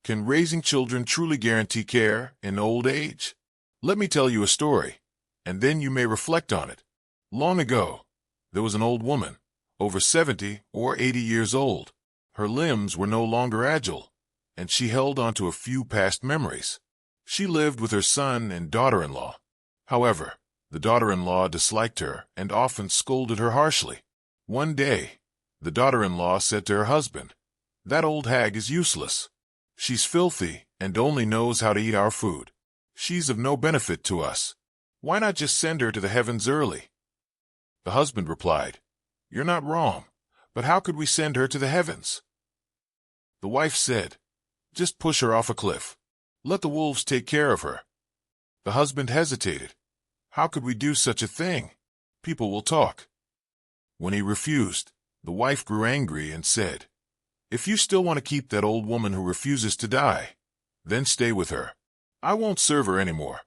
Can raising children truly guarantee care in old age? Let me tell you a story, and then you may reflect on it. Long ago, there was an old woman, over 70 or 80 years old. Her limbs were no longer agile, and she held on to a few past memories. She lived with her son and daughter-in-law. However, the daughter-in-law disliked her and often scolded her harshly. One day, the daughter-in-law said to her husband, "That old hag is useless. She's filthy and only knows how to eat our food. She's of no benefit to us. Why not just send her to the heavens early?" The husband replied, "You're not wrong, but how could we send her to the heavens?" The wife said, "Just push her off a cliff. Let the wolves take care of her." The husband hesitated. "How could we do such a thing? People will talk." When he refused, the wife grew angry and said, "If you still want to keep that old woman who refuses to die, then stay with her. I won't serve her anymore."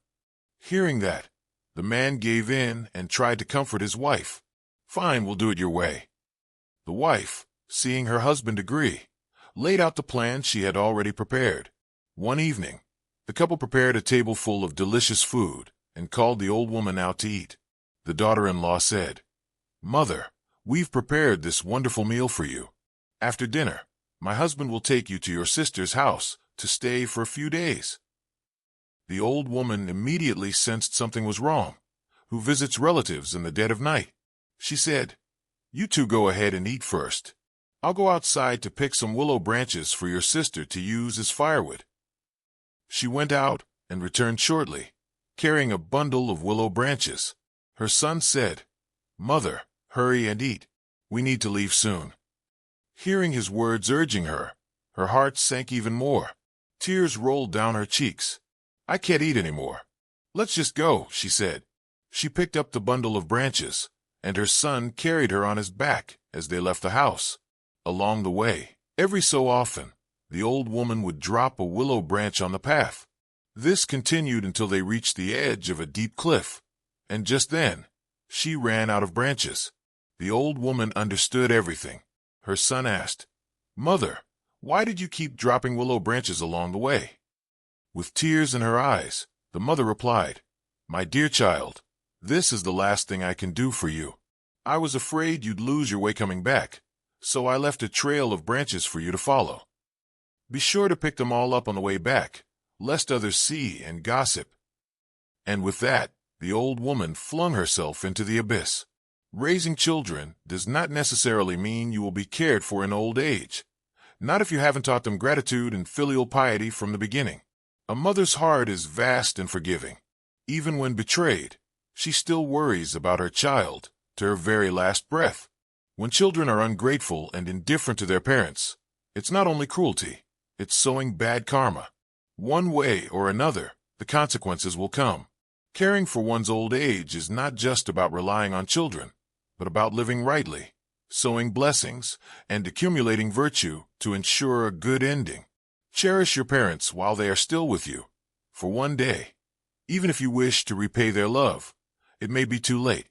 Hearing that, the man gave in and tried to comfort his wife. "Fine, we'll do it your way." The wife, seeing her husband agree, laid out the plan she had already prepared. One evening, the couple prepared a table full of delicious food and called the old woman out to eat. The daughter-in-law said, "Mother, we've prepared this wonderful meal for you. After dinner, my husband will take you to your sister's house to stay for a few days." The old woman immediately sensed something was wrong. Who visits relatives in the dead of night? She said, "You two go ahead and eat first. I'll go outside to pick some willow branches for your sister to use as firewood." She went out and returned shortly, carrying a bundle of willow branches. Her son said, "Mother, hurry and eat. We need to leave soon." Hearing his words urging her, her heart sank even more. Tears rolled down her cheeks. "I can't eat anymore. Let's just go," she said. She picked up the bundle of branches, and her son carried her on his back as they left the house. Along the way, every so often, the old woman would drop a willow branch on the path. This continued until they reached the edge of a deep cliff, and just then, she ran out of branches. The old woman understood everything. Her son asked, "Mother, why did you keep dropping willow branches along the way?" With tears in her eyes, the mother replied, "My dear child, this is the last thing I can do for you. I was afraid you'd lose your way coming back, so I left a trail of branches for you to follow. Be sure to pick them all up on the way back, lest others see and gossip." And with that, the old woman flung herself into the abyss. Raising children does not necessarily mean you will be cared for in old age, not if you haven't taught them gratitude and filial piety from the beginning. A mother's heart is vast and forgiving. Even when betrayed, she still worries about her child to her very last breath. When children are ungrateful and indifferent to their parents, it's not only cruelty, it's sowing bad karma. One way or another, the consequences will come. Caring for one's old age is not just about relying on children, but about living rightly, sowing blessings, and accumulating virtue to ensure a good ending. Cherish your parents while they are still with you, for one day, even if you wish to repay their love, it may be too late.